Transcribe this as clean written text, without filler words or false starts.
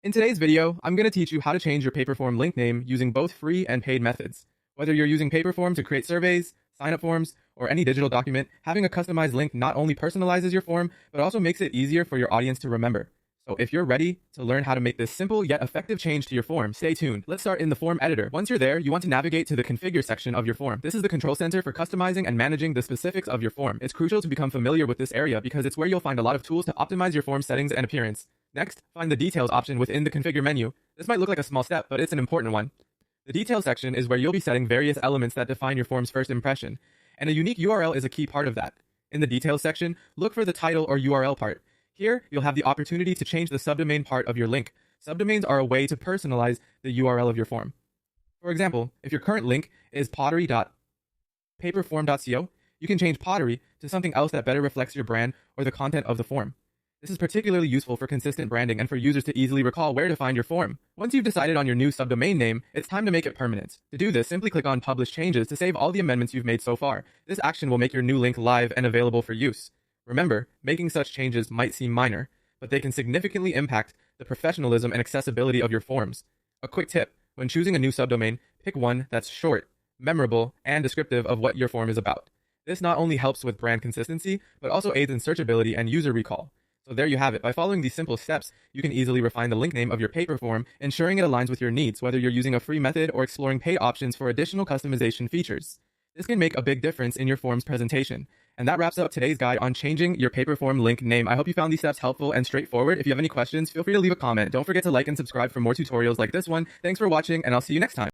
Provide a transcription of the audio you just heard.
In today's video, I'm going to teach you how to change your Paperform link name using both free and paid methods. Whether you're using Paperform to create surveys, sign-up forms, or any digital document, having a customized link not only personalizes your form, but also makes it easier for your audience to remember. So if you're ready to learn how to make this simple yet effective change to your form, stay tuned. Let's start in the form editor. Once you're there, you want to navigate to the configure section of your form. This is the control center for customizing and managing the specifics of your form. It's crucial to become familiar with this area because it's where you'll find a lot of tools to optimize your form settings and appearance. Next, find the details option within the configure menu. This might look like a small step, but it's an important one. The details section is where you'll be setting various elements that define your form's first impression, and a unique URL is a key part of that. In the details section, look for the title or URL part. Here, you'll have the opportunity to change the subdomain part of your link. Subdomains are a way to personalize the URL of your form. For example, if your current link is pottery.paperform.co, you can change pottery to something else that better reflects your brand or the content of the form. This is particularly useful for consistent branding and for users to easily recall where to find your form. Once you've decided on your new subdomain name, it's time to make it permanent. To do this, simply click on Publish Changes to save all the amendments you've made so far. This action will make your new link live and available for use. Remember, making such changes might seem minor, but they can significantly impact the professionalism and accessibility of your forms. A quick tip: when choosing a new subdomain, pick one that's short, memorable, and descriptive of what your form is about. This not only helps with brand consistency, but also aids in searchability and user recall. So there you have it. By following these simple steps, you can easily refine the link name of your paper form, ensuring it aligns with your needs, whether you're using a free method or exploring paid options for additional customization features. This can make a big difference in your form's presentation. And that wraps up today's guide on changing your Paperform link name. I hope you found these steps helpful and straightforward. If you have any questions, feel free to leave a comment. Don't forget to like and subscribe for more tutorials like this one. Thanks for watching, and I'll see you next time.